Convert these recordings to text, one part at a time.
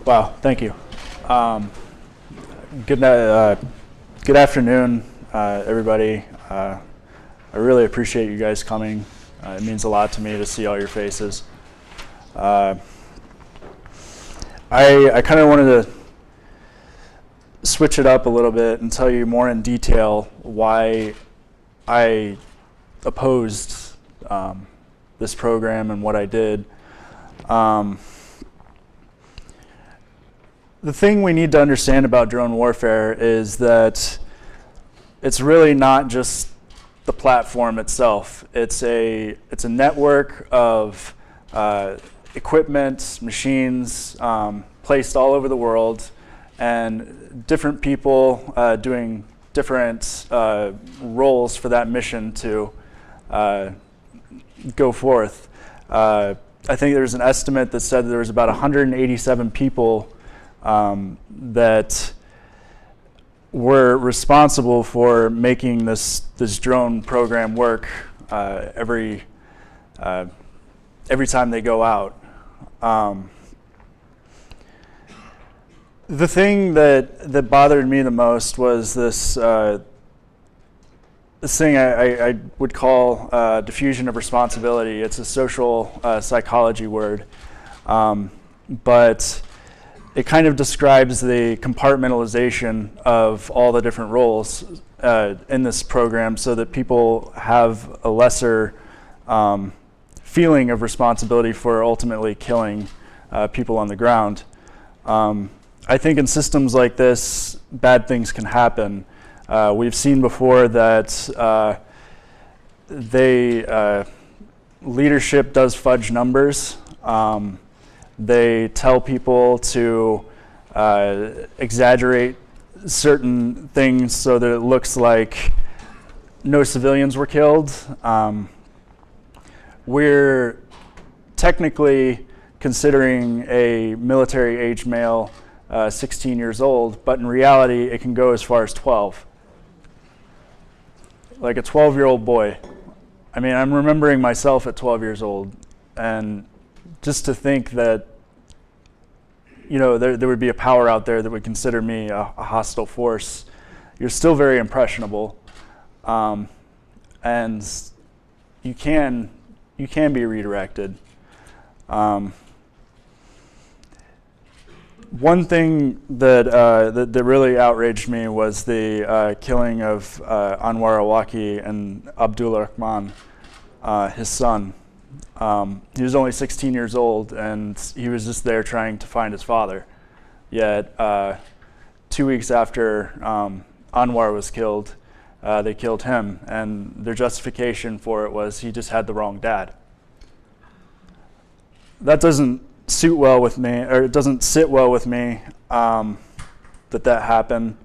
Wow, thank you. Good afternoon, everybody. I really appreciate you guys coming. It means a lot to me to see all your faces. I kind of wanted to switch it up a little bit and tell you more in detail why I opposed this program and what I did. The thing we need to understand about drone warfare is that it's really not just the platform itself. It's a network of equipment, machines placed all over the world, and different people doing different roles for that mission to go forth. I think there's an estimate that said there was about 187 people that were responsible for making this drone program work every time they go out. The thing that bothered me the most was this thing I would call diffusion of responsibility. It's a social psychology word, but it kind of describes the compartmentalization of all the different roles in this program so that people have a lesser feeling of responsibility for ultimately killing people on the ground. I think in systems like this, bad things can happen. We've seen before that leadership does fudge numbers. They tell people to exaggerate certain things so that it looks like no civilians were killed. We're technically considering a military-age male 16 years old, but in reality, it can go as far as 12. Like a 12-year-old boy. I mean, I'm remembering myself at 12 years old, and just to think that, you know, there would be a power out there that would consider me a hostile force. You're still very impressionable, and you can be redirected. One thing that really outraged me was the killing of Anwar Awaki and Abdullah Rahman, his son. He was only 16 years old, and he was just there trying to find his father. Yet, 2 weeks after Anwar was killed, they killed him, and their justification for it was he just had the wrong dad. That doesn't suit well with me, or it doesn't sit well with me that happened,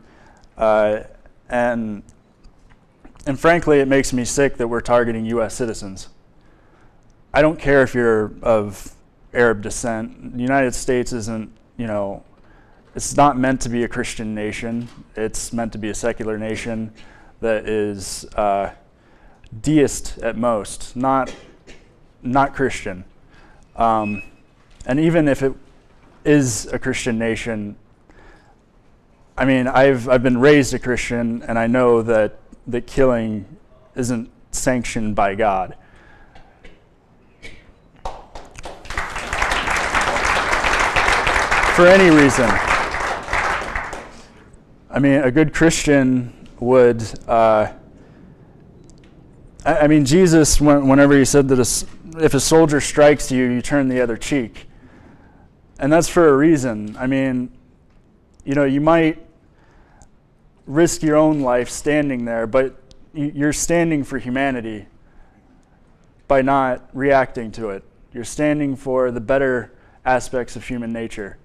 and frankly, it makes me sick that we're targeting U.S. citizens. I don't care if you're of Arab descent. The United States isn't, it's not meant to be a Christian nation. It's meant to be a secular nation that is deist at most, not Christian. And even if it is a Christian nation, I mean, I've been raised a Christian, and I know that killing isn't sanctioned by God. For any reason. I mean, a good Christian would, Jesus, whenever he said that if a soldier strikes you, you turn the other cheek. And that's for a reason. I mean, you might risk your own life standing there, but you're standing for humanity by not reacting to it. You're standing for the better aspects of human nature.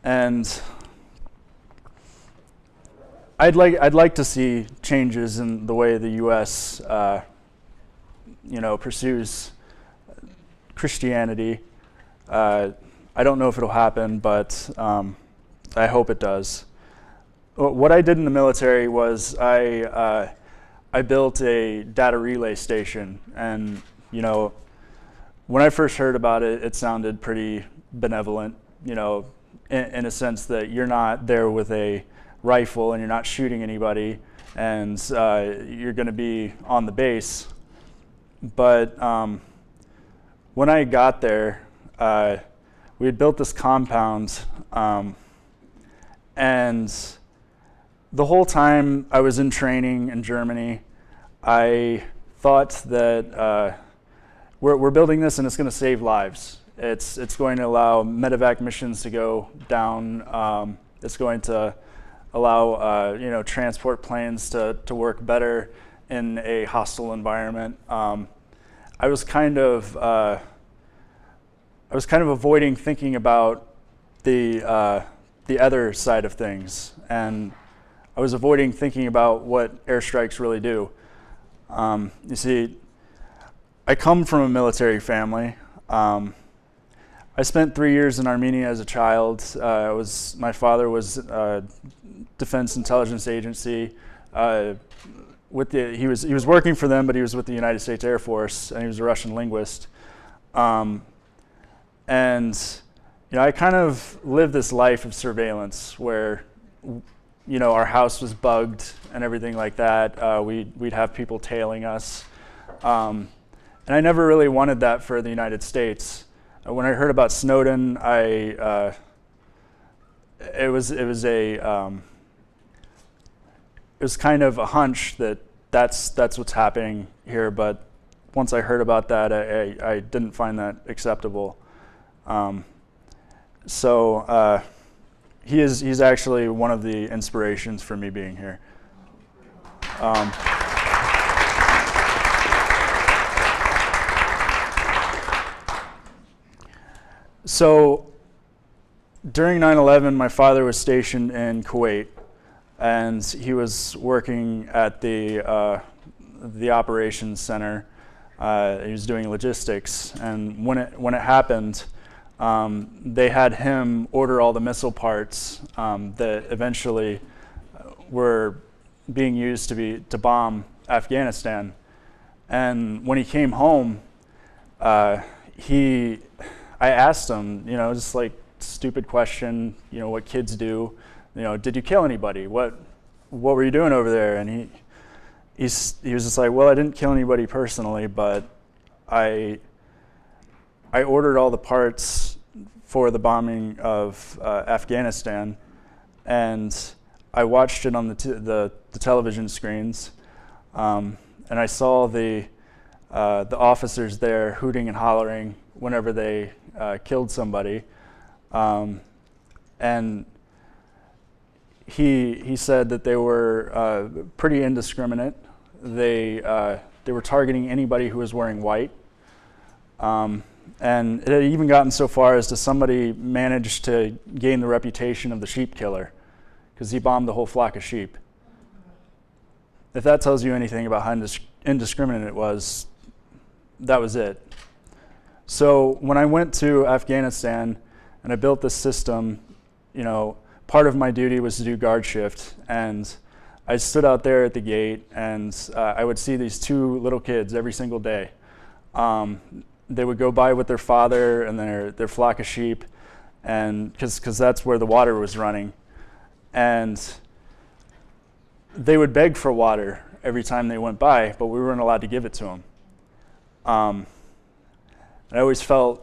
And I'd like to see changes in the way the U.S. Pursues Christianity. I don't know if it'll happen, but I hope it does. What I did in the military was I built a data relay station, and when I first heard about it, it sounded pretty benevolent, you know, in a sense that you're not there with a rifle and you're not shooting anybody, and you're going to be on the base. But when I got there, we had built this compound, and the whole time I was in training in Germany, I thought that we're building this and it's going to save lives. It's going to allow medevac missions to go down. It's going to allow you know, transport planes to work better in a hostile environment. I was kind of avoiding thinking about the other side of things, and I was avoiding thinking about what airstrikes really do. You see, I come from a military family. I spent 3 years in Armenia as a child. My father was Defense Intelligence Agency. He was working for them, but he was with the United States Air Force, and he was a Russian linguist. And you know, I kind of lived this life of surveillance where, you know, our house was bugged and everything like that. We'd have people tailing us, and I never really wanted that for the United States. When I heard about Snowden, it was kind of a hunch that that's what's happening here. But once I heard about that, I didn't find that acceptable. So he's actually one of the inspirations for me being here. So during 9/11, my father was stationed in Kuwait, and he was working at the operations center. He was doing logistics, and when it happened, they had him order all the missile parts that eventually were being used to bomb Afghanistan. And when he came home, I asked him, you know, just like stupid question, you know, what kids do, you know, did you kill anybody? What were you doing over there? And he was just like, well, I didn't kill anybody personally, but I ordered all the parts for the bombing of Afghanistan, and I watched it on the television screens, and I saw the officers there hooting and hollering whenever they killed somebody, and he said that they were pretty indiscriminate. They were targeting anybody who was wearing white, and it had even gotten so far as to somebody managed to gain the reputation of the sheep killer because he bombed the whole flock of sheep. If that tells you anything about how indiscriminate it was, that was it. So when I went to Afghanistan and I built this system, you know, part of my duty was to do guard shift, and I stood out there at the gate, and I would see these two little kids every single day. They would go by with their father and their flock of sheep, and because that's where the water was running, and they would beg for water every time they went by, but we weren't allowed to give it to them. And I always felt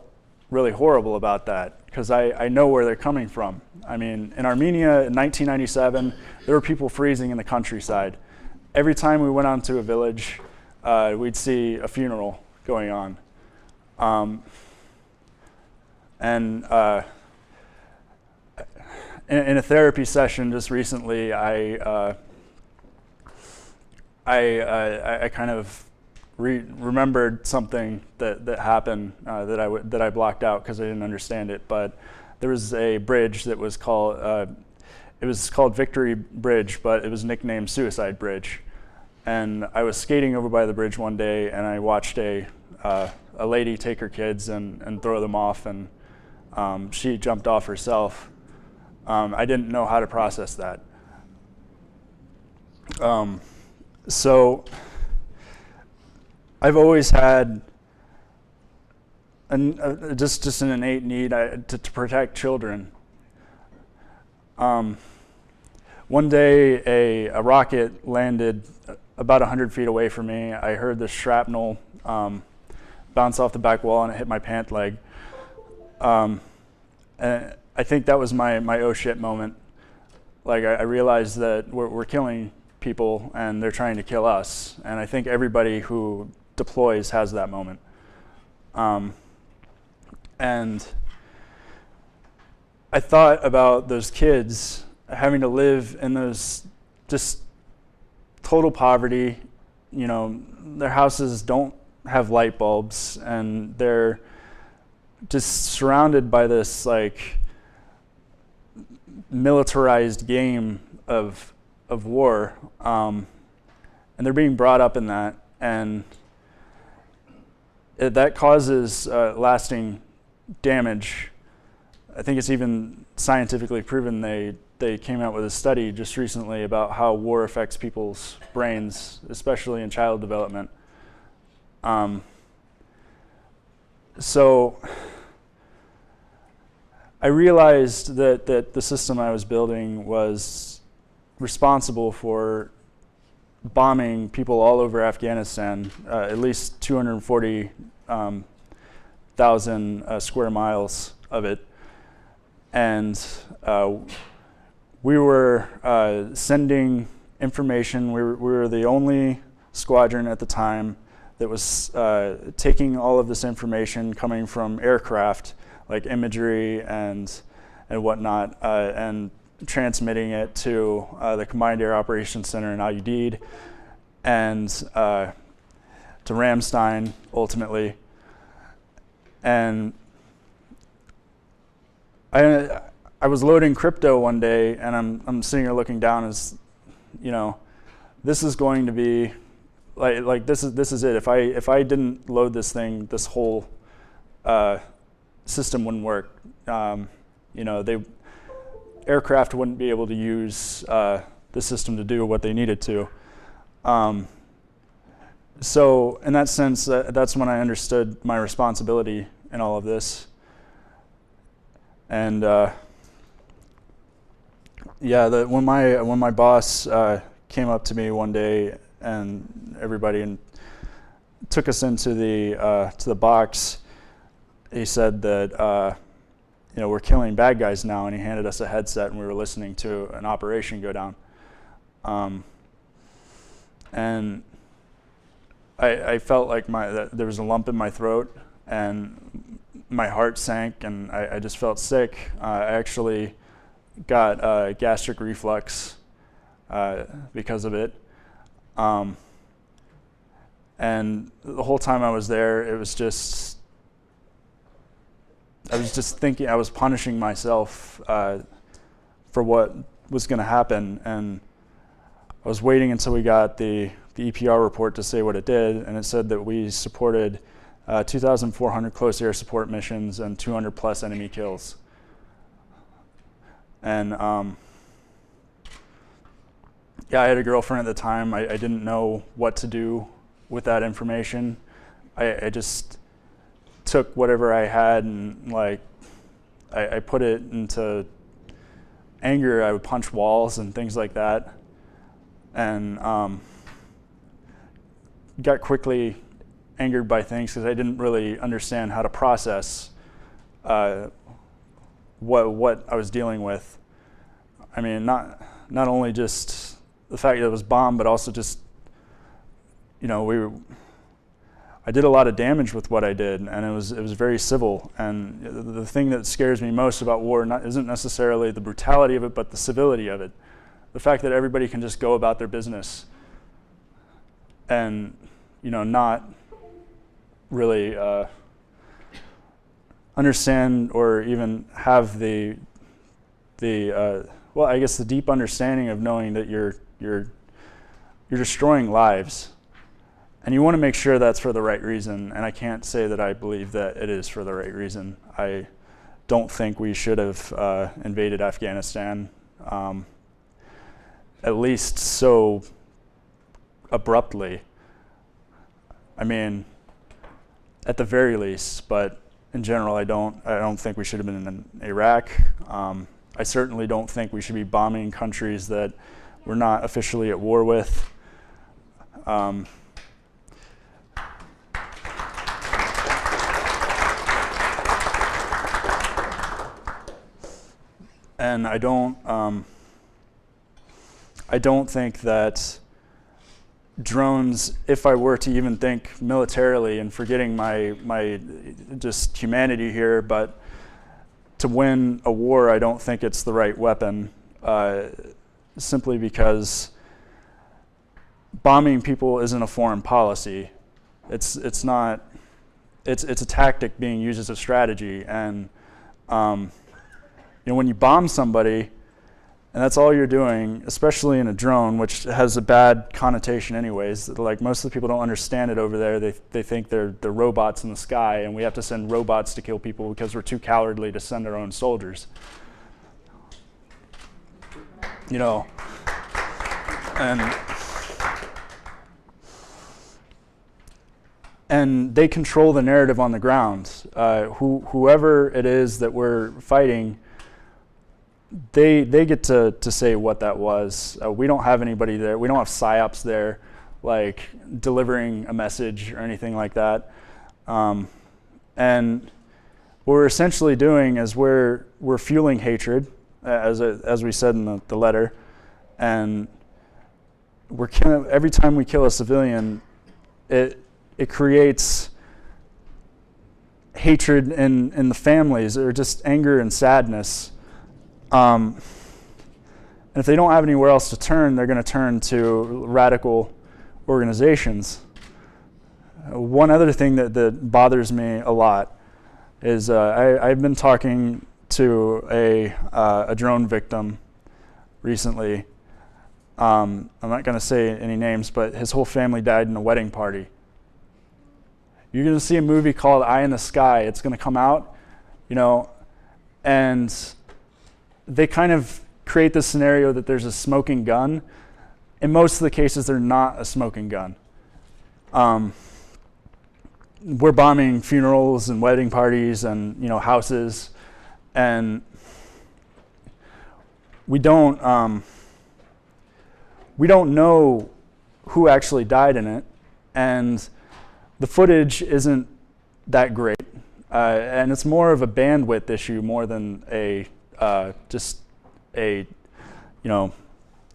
really horrible about that because I know where they're coming from. I mean, in Armenia in 1997, there were people freezing in the countryside. Every time we went onto a village, we'd see a funeral going on. In a therapy session just recently, I kind of remembered something that happened that I blocked out because I didn't understand it. But there was a bridge that was called Victory Bridge, but it was nicknamed Suicide Bridge. And I was skating over by the bridge one day, and I watched a lady take her kids and throw them off, and she jumped off herself. I didn't know how to process that. So I've always had just an innate need to protect children. One day, a rocket landed about 100 feet away from me. I heard the shrapnel bounce off the back wall, and it hit my pant leg. And I think that was my oh shit moment. Like, I realized that we're killing people, and they're trying to kill us. And I think everybody who deploys has that moment. And I thought about those kids having to live in those just total poverty. You know, their houses don't have light bulbs, and they're just surrounded by this like militarized game of war, and they're being brought up in that, and that causes lasting damage. I think it's even scientifically proven. They came out with a study just recently about how war affects people's brains, especially in child development. So I realized that the system I was building was responsible for bombing people all over Afghanistan, at least 240,000 square miles of it. And we were sending information. We were the only squadron at the time that was taking all of this information coming from aircraft, like imagery and whatnot, and transmitting it to the Combined Air Operations Center in Al Udeid and to Ramstein ultimately. And I was loading crypto one day, and I'm sitting here looking down as, you know, this is going to be like this is it. If I didn't load this thing, this whole system wouldn't work. You know, aircraft wouldn't be able to use the system to do what they needed to. So in that sense, that's when I understood my responsibility in all of this. And yeah, when my boss came up to me one day and everybody and took us into the box, he said that you know, we're killing bad guys now, and he handed us a headset, and we were listening to an operation go down. And I felt like there was a lump in my throat, and my heart sank, and I just felt sick. I actually got gastric reflux because of it. And the whole time I was there, I was just thinking I was punishing myself for what was going to happen, and I was waiting until we got the EPR report to say what it did, and it said that we supported 2,400 close air support missions and 200 plus enemy kills. And yeah, I had a girlfriend at the time. I didn't know what to do with that information. I just took whatever I had and like I put it into anger. I would punch walls and things like that, and got quickly angered by things because I didn't really understand how to process what I was dealing with. I mean, not only just the fact that it was bombed, but also just, you know, I did a lot of damage with what I did, and it was very civil. And the thing that scares me most about war isn't necessarily the brutality of it, but the civility of it. The fact that everybody can just go about their business and, you know, not really understand or even have the well, I guess the deep understanding of knowing that you're destroying lives. And you want to make sure that's for the right reason, and I can't say that I believe that it is for the right reason. I don't think we should have invaded Afghanistan, at least so abruptly. I mean, at the very least, but in general, I don't think we should have been in Iraq. I certainly don't think we should be bombing countries that we're not officially at war with. And I don't think that drones, if I were to even think militarily, and forgetting my just humanity here, but to win a war, I don't think it's the right weapon, simply because bombing people isn't a foreign policy. It's a tactic being used as a strategy, and when you bomb somebody, and that's all you're doing, especially in a drone, which has a bad connotation anyways. Like, most of the people don't understand it over there. They think they're robots in the sky, and we have to send robots to kill people because we're too cowardly to send our own soldiers. And they control the narrative on the ground. Whoever it is that we're fighting, they get to say what that was. We don't have anybody there. We don't have psyops there, like delivering a message or anything like that. And what we're essentially doing is we're fueling hatred, as we said in the letter, and we're every time we kill a civilian, it creates hatred in the families, or just anger and sadness. And if they don't have anywhere else to turn, they're going to turn to radical organizations. One other thing that bothers me a lot is I've been talking to a drone victim recently. I'm not going to say any names, but his whole family died in a wedding party. You're going to see a movie called Eye in the Sky. It's going to come out, and they kind of create this scenario that there's a smoking gun. In most of the cases, they're not a smoking gun. We're bombing funerals and wedding parties and houses, and we don't know who actually died in it, and the footage isn't that great, and it's more of a bandwidth issue more than just a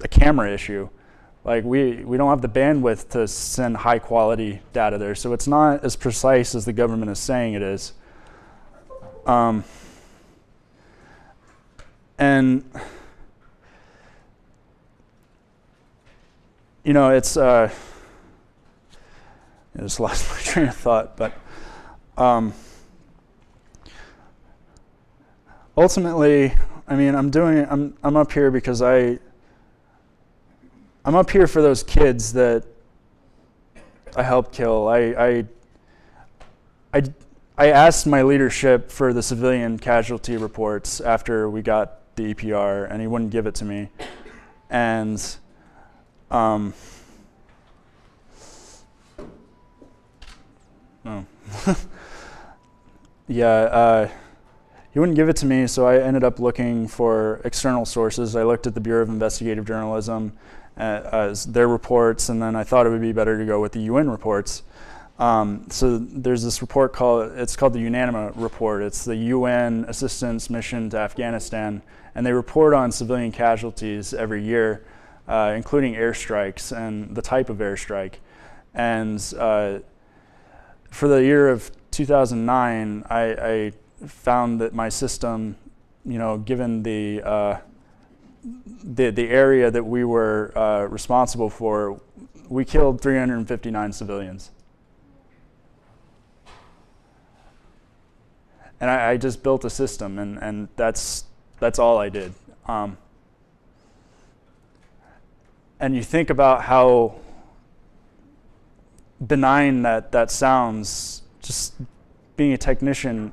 camera issue. Like, we don't have the bandwidth to send high quality data there, so it's not as precise as the government is saying it is. And it's I just lost my train of thought, but ultimately, I'm up here because I'm up here for those kids that I helped kill. I asked my leadership for the civilian casualty reports after we got the EPR, and he wouldn't give it to me. And he wouldn't give it to me, so I ended up looking for external sources. I looked at the Bureau of Investigative Journalism, as their reports, and then I thought it would be better to go with the UN reports. So there's this report called the UNANIMA report. It's the UN Assistance Mission to Afghanistan, and they report on civilian casualties every year, including airstrikes and the type of airstrike. And for the year of 2009, I found that my system, given the area that we were responsible for, we killed 359 civilians. And I just built a system, and that's all I did. And you think about how benign that sounds, just being a technician,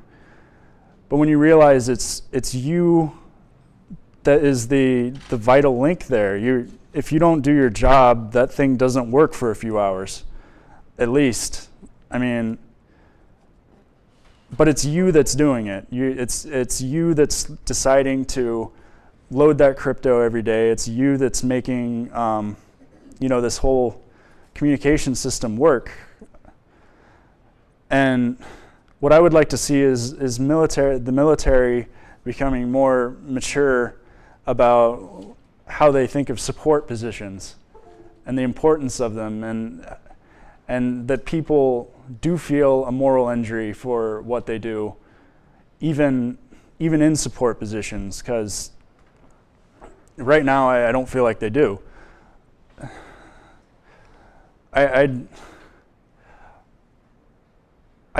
but when you realize it's you that is the vital link there. If you don't do your job, that thing doesn't work for a few hours, at least. but it's you that's doing it. It's you that's deciding to load that crypto every day. It's you that's making this whole communication system work. And what I would like to see is the military becoming more mature about how they think of support positions and the importance of them, and that people do feel a moral injury for what they do, even in support positions, because right now I don't feel like they do. I'd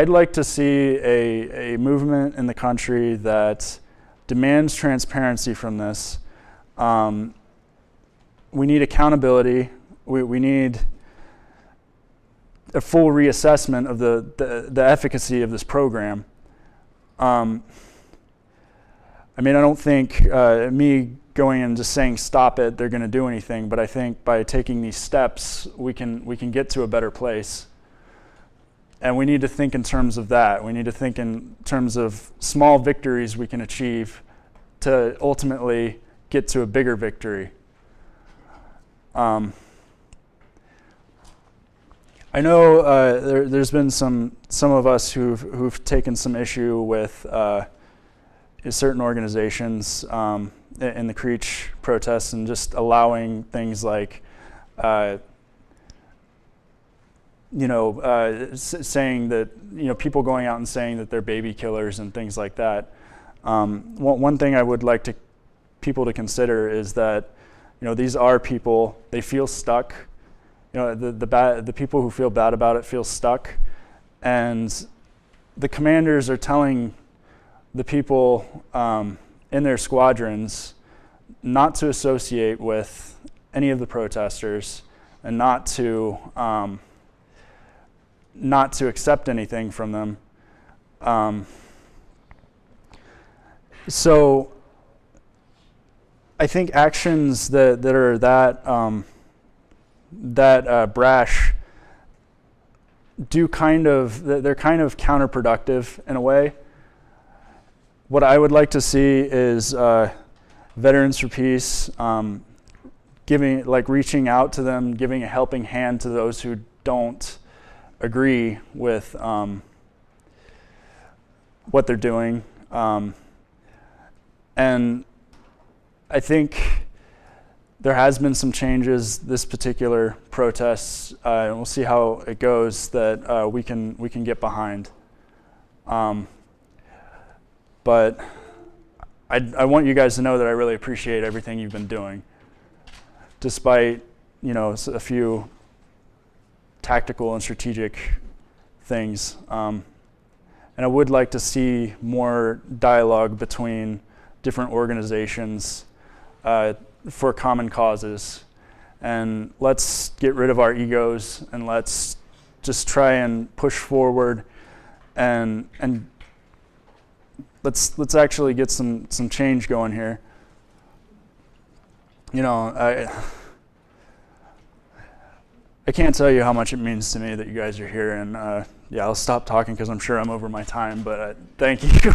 like to see a movement in the country that demands transparency from this. We need accountability. We need a full reassessment of the efficacy of this program. I don't think me going and just saying stop it, they're going to do anything. But I think by taking these steps, we can get to a better place. And we need to think in terms of that. We need to think in terms of small victories we can achieve to ultimately get to a bigger victory. I know there's been some of us who've taken some issue with certain organizations in the Creech protests, and just allowing things like saying that, people going out and saying that they're baby killers and things like that. One thing I would like people to consider is that, these are people, they feel stuck. The people who feel bad about it feel stuck. And the commanders are telling the people in their squadrons not to associate with any of the protesters, and not to accept anything from them. So I think actions that are that brash they're kind of counterproductive in a way. What I would like to see is Veterans for Peace reaching out to them, giving a helping hand to those who don't agree with what they're doing. And I think there has been some changes this particular protest, and we'll see how it goes, that we can get behind. But I want you guys to know that I really appreciate everything you've been doing, despite a few tactical and strategic things. And I would like to see more dialogue between different organizations for common causes. And let's get rid of our egos, and let's just try and push forward, and let's actually get some change going here. I can't tell you how much it means to me that you guys are here, and I'll stop talking because I'm sure I'm over my time, but thank you.